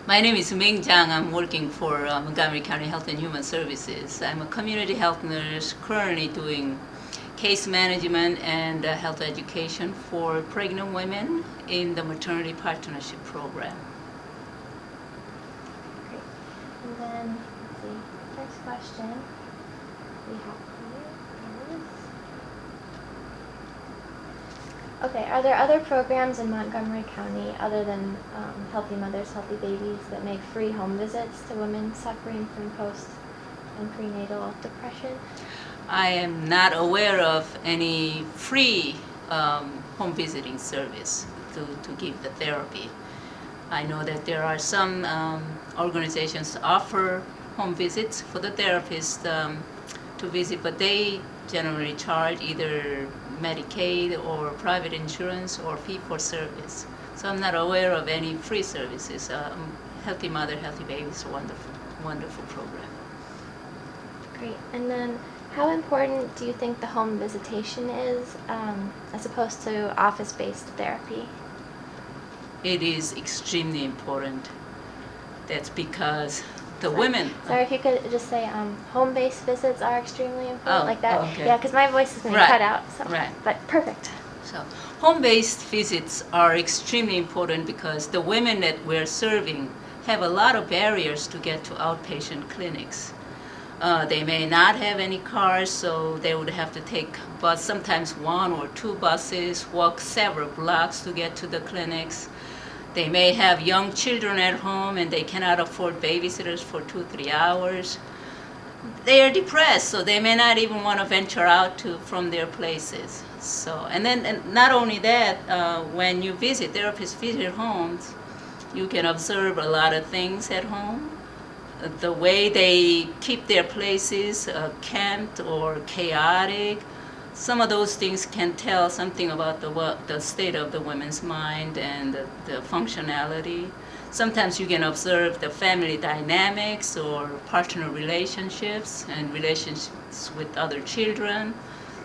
My name is Ming Jiang. I'm working for Montgomery County Health and Human Services. I'm a community health nurse currently doing case management and health education for pregnant women in the maternity partnership program. Great. And then, let's see, first question we have for you is, okay, are there other programs in Montgomery County other than Healthy Mothers, Healthy Babies that make free home visits to women suffering from post and prenatal depression? I am not aware of any free home visiting service to give the therapy. I know that there are some organizations offer home visits for the therapist to visit, but they generally charge either Medicaid or private insurance or fee-for-service. So I'm not aware of any free services. Healthy Mother, Healthy Baby is a wonderful, wonderful program. Great. And then, how important do you think the home visitation is as opposed to office-based therapy? It is extremely important. That's because the women. Sorry, if you could just say home-based visits are extremely important, Oh, like that. okay. Yeah, because my voice is going to Right, cut out. So. right. But perfect. So home-based visits are extremely important because the women that we're serving have a lot of barriers to get to outpatient clinics. They may not have any cars, so they would have to take bus, sometimes one or two buses, walk several blocks to get to the clinics. They may have young children at home and they cannot afford babysitters for 2-3 hours. They are depressed, so they may not even want to venture out from their places. So, and not only that, when you visit, therapists visit homes, you can observe a lot of things at home. The way they keep their places camped or chaotic, some of those things can tell something about the state of the woman's mind and the functionality. Sometimes you can observe the family dynamics or partner relationships and relationships with other children.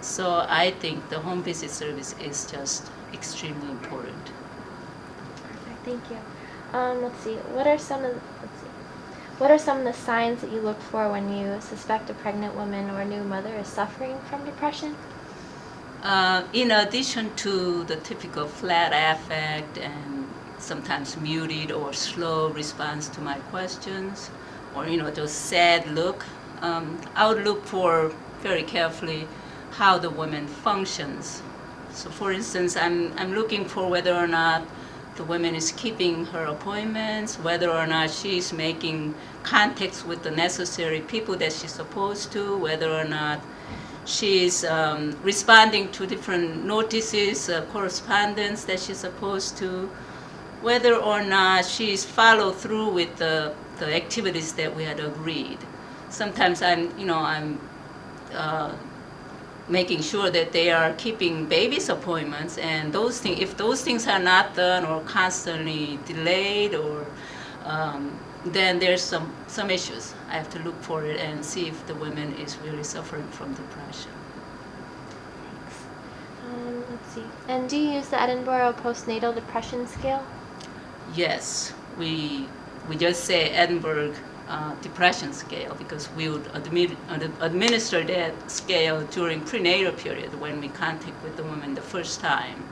So I think the home visit service is just extremely important. Perfect. Thank you. Let's see. What are some of the signs that you look for when you suspect a pregnant woman or new mother is suffering from depression? In addition to the typical flat affect and sometimes muted or slow response to my questions, or just sad look, I would look for very carefully how the woman functions. So, for instance, I'm looking for whether or not the woman is keeping her appointments, whether or not she's making contacts with the necessary people that she's supposed to, whether or not she's responding to different notices, correspondence that she's supposed to, whether or not she's followed through with the activities that we had agreed. Sometimes I'm making sure that they are keeping baby's appointments, and those things, if those things are not done or constantly delayed, or then there's some issues. I have to look for it and see if the woman is really suffering from depression. Thanks. Let's see. And do you use the Edinburgh Postnatal Depression Scale? Yes, we just say Edinburgh depression scale because we would administer that scale during prenatal period when we contact with the woman the first time.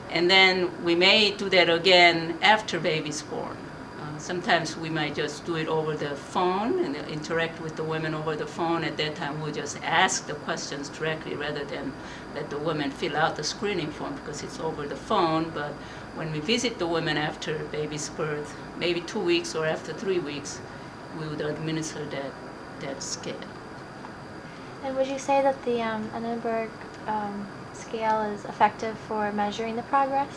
And then we may do that again after baby's born. Sometimes we might just do it over the phone and interact with the women over the phone. At that time, we'll just ask the questions directly rather than let the women fill out the screening form because it's over the phone. But when we visit the women after baby's birth, maybe 2 weeks or after 3 weeks, we would administer that scale. And would you say that the Edinburgh scale is effective for measuring the progress?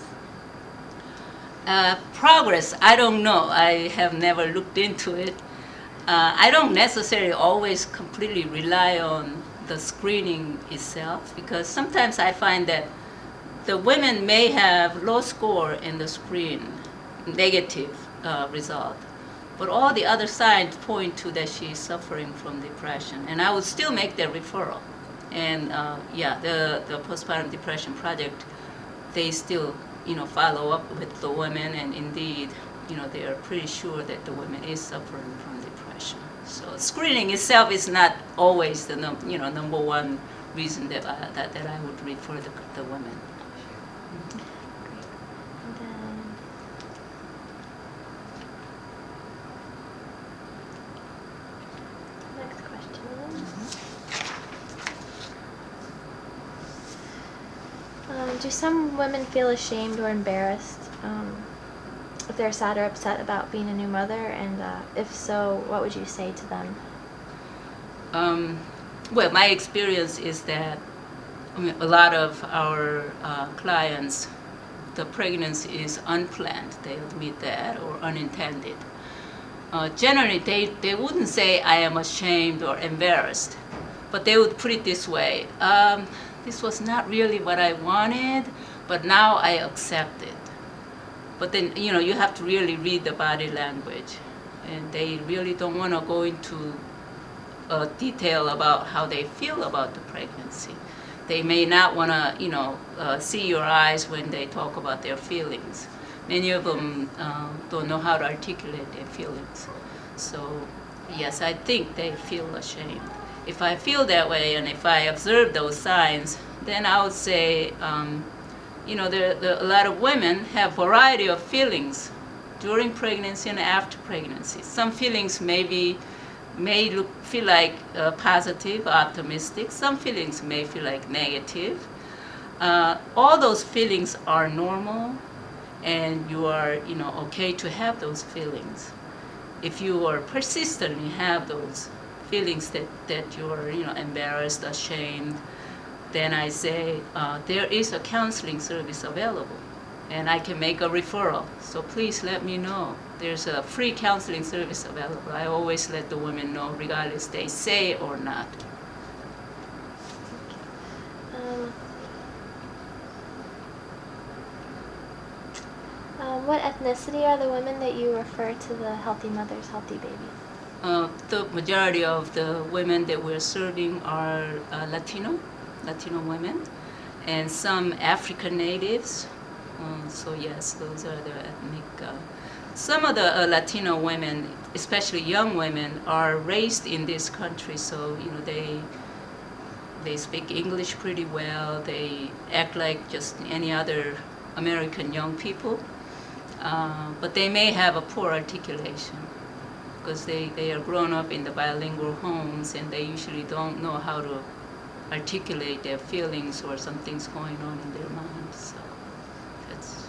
Progress, I don't know. I have never looked into it. I don't necessarily always completely rely on the screening itself because sometimes I find that the women may have low score in the screen, negative result, but all the other signs point to that she's suffering from depression, and I would still make that referral. And the Postpartum Depression Project, they still follow up with the women, and indeed they are pretty sure that the woman is suffering from depression. So screening itself is not always the number one reason that I would refer the women. Great. And then next question. Do some women feel ashamed or embarrassed if they're sad or upset about being a new mother? And if so, what would you say to them? Well, my experience is that a lot of our clients, the pregnancy is unplanned. They admit that, or unintended. Generally, they wouldn't say, I am ashamed or embarrassed, but they would put it this way. This was not really what I wanted, but now I accept it. But then, you have to really read the body language. And they really don't want to go into detail about how they feel about the pregnancy. They may not want to, see your eyes when they talk about their feelings. Many of them don't know how to articulate their feelings. So, yes, I think they feel ashamed. If I feel that way and if I observe those signs, then I would say, a lot of women have a variety of feelings during pregnancy and after pregnancy. Some feelings may feel like positive, optimistic. Some feelings may feel like negative. All those feelings are normal, and you are, okay to have those feelings. If you are persistently have those feelings that you are, embarrassed, ashamed, then I say there is a counseling service available, and I can make a referral. So please let me know. There's a free counseling service available. I always let the women know, regardless they say or not. What ethnicity are the women that you refer to the Healthy Mothers, Healthy Babies? The majority of the women that we're serving are Latino women, and some African natives. So yes, those are the ethnic. Some of the Latino women, especially young women, are raised in this country, so they speak English pretty well. They act like just any other American young people, but they may have a poor articulation because they are grown up in the bilingual homes, and they usually don't know how to articulate their feelings or something's going on in their minds. So that's.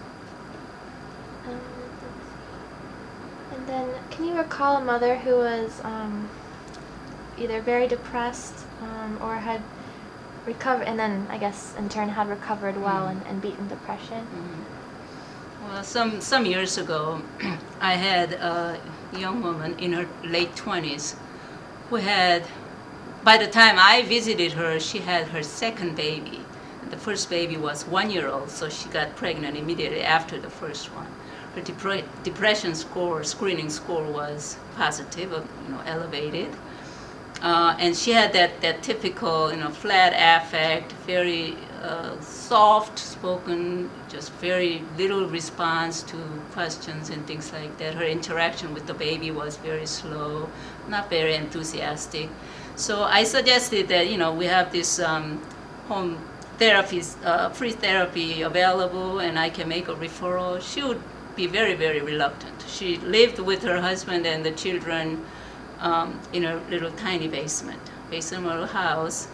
And then, can you recall a mother who was either very depressed or had recovered, and then I guess in turn had recovered well and beaten depression? Well, some years ago, I had a young woman in her late 20s who had, by the time I visited her, she had her second baby. The first baby was 1 year old, so she got pregnant immediately after the first one. Her depression score, screening score was positive, elevated. And she had that typical, flat affect, very soft-spoken, just very little response to questions and things like that. Her interaction with the baby was very slow, not very enthusiastic. So I suggested that, we have this home therapy, free therapy available, and I can make a referral. She would be very, very reluctant. She lived with her husband and the children in a little tiny basement of her house.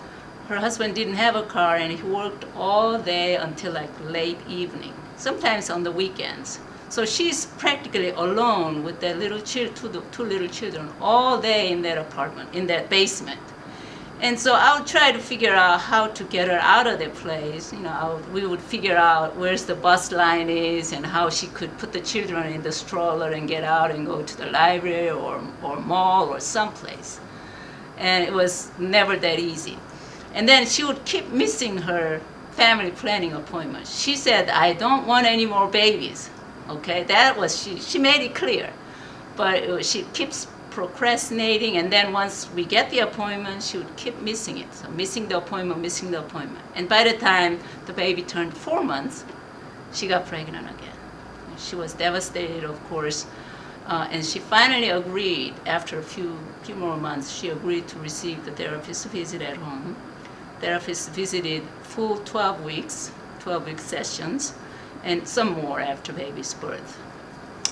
Her husband didn't have a car, and he worked all day until like late evening, sometimes on the weekends. So she's practically alone with their two little children all day in that apartment, in that basement. And so I would try to figure out how to get her out of the place. We would figure out where's the bus line is and how she could put the children in the stroller and get out and go to the library or mall or someplace. And it was never that easy. And then she would keep missing her family planning appointments. She said, I don't want any more babies. Okay, that was, she made it clear. But she keeps procrastinating, and then once we get the appointment, she would keep missing it. So missing the appointment. And by the time the baby turned 4 months, she got pregnant again. She was devastated, of course, and she finally agreed. After a few more months, she agreed to receive the therapist visit at home. Therapist visited full 12-week sessions, and some more after baby's birth.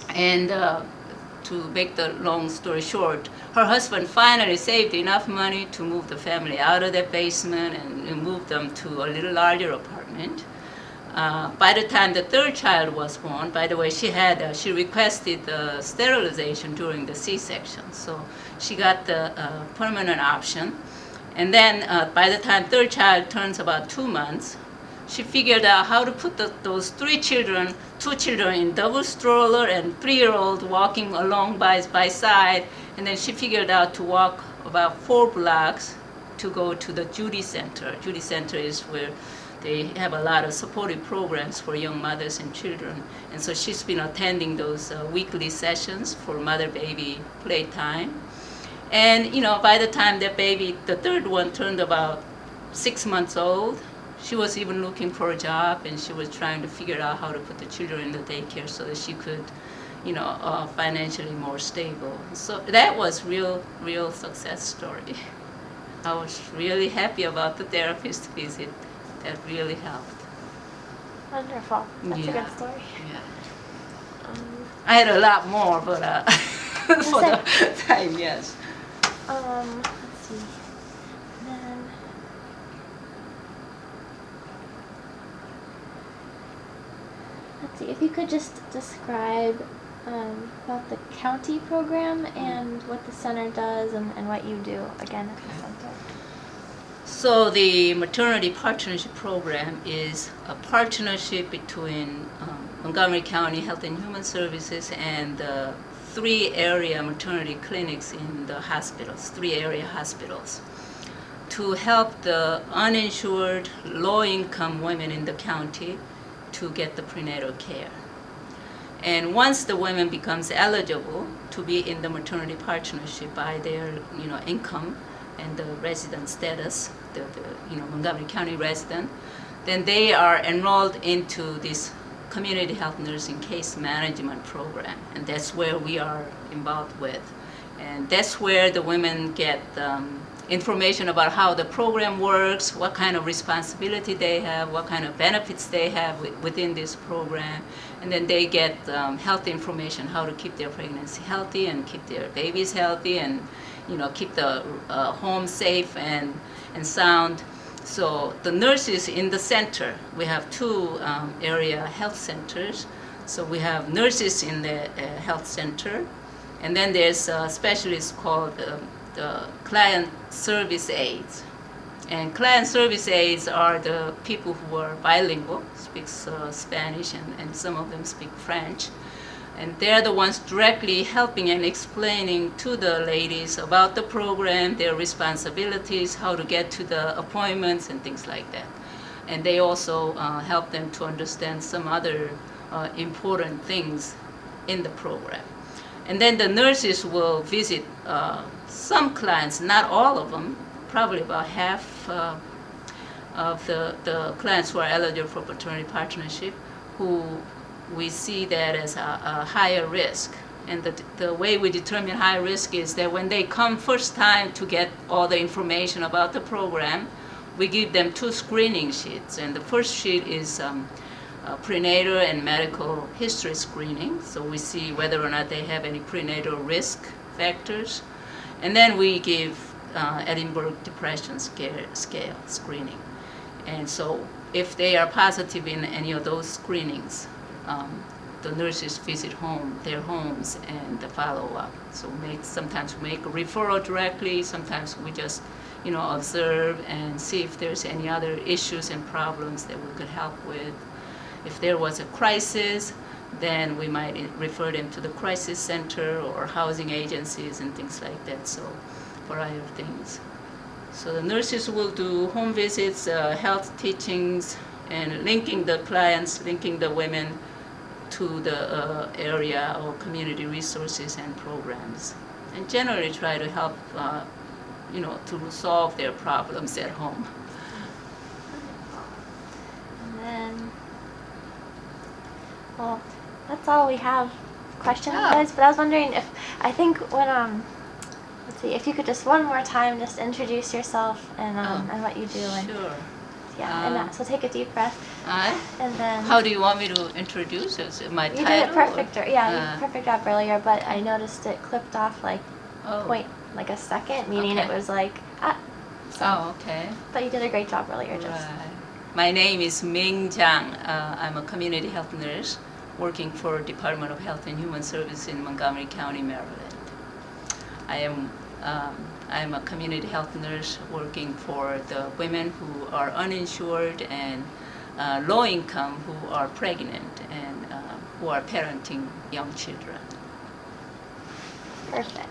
And to make the long story short, her husband finally saved enough money to move the family out of that basement and move them to a little larger apartment. By the time the third child was born, by the way, she requested sterilization during the C-section, so she got the permanent option. And then by the time third child turns about 2 months, she figured out how to put those two children in double stroller and 3-year-old walking along by side. And then she figured out to walk about 4 blocks to go to the Judy Center. Judy Center is where they have a lot of supportive programs for young mothers and children. And so she's been attending those weekly sessions for mother-baby playtime. And by the time that baby, the third one, turned about 6 months old, she was even looking for a job, and she was trying to figure out how to put the children in the daycare so that she could, financially more stable. So that was real success story. I was really happy about the therapist visit. That really helped. Wonderful. That's a good story. Yeah. I had a lot more, but for the time, yes. Let's see. Then let's see if you could just describe about the county program and what the center does and what you do again at the center. So the Maternity Partnership Program is a partnership between Montgomery County Health and Human Services and 3 area maternity clinics in the hospitals, 3 area hospitals, to help the uninsured, low-income women in the county to get the prenatal care. And once the women becomes eligible to be in the maternity partnership by their income and the resident status, the Montgomery County resident, then they are enrolled into this community health nursing case management program, and that's where we are involved with. And that's where the women get information about how the program works, what kind of responsibility they have, what kind of benefits they have within this program, and then they get health information, how to keep their pregnancy healthy and keep their babies healthy and keep the home safe and sound. So the nurses in the center, we have 2 area health centers. So we have nurses in the health center, and then there's a specialist called the client service aides. And client service aides are the people who are bilingual, speaks Spanish, and some of them speak French. And they're the ones directly helping and explaining to the ladies about the program, their responsibilities, how to get to the appointments and things like that. And they also help them to understand some other important things in the program. And then the nurses will visit some clients, not all of them, probably about half of the clients who are eligible for maternity partnership, who we see that as a higher risk. And the way we determine high risk is that when they come first time to get all the information about the program, we give them 2 screening sheets. And the first sheet is prenatal and medical history screening. So we see whether or not they have any prenatal risk factors. And then we give Edinburgh Depression Scale screening. And so if they are positive in any of those screenings, the nurses visit their homes and follow up. So sometimes we make a referral directly, sometimes we just observe and see if there's any other issues and problems that we could help with. If there was a crisis, then we might refer them to the crisis center or housing agencies and things like that, so a variety of things. So the nurses will do home visits, health teachings, and linking the clients, linking the women to the area or community resources and programs, and generally try to help, to solve their problems at home. And then, well, that's all we have questions Oh. wise. But I was wondering if, I think when, let's see, if you could just one more time just introduce yourself and what you do. And, Sure. yeah, and so take a deep breath. And then. How do you want me to introduce us? My You title? did it perfect. or- You did a perfect job earlier, but I noticed it clipped off like Oh. like a second, meaning Okay. it was like, Oh, okay. but you did a great job earlier. Just. Right. My name is Ming Zhang. I'm a community health nurse working for Department of Health and Human Services in Montgomery County, Maryland. I'm a community health nurse working for the women who are uninsured and low income who are pregnant and who are parenting young children. Perfect.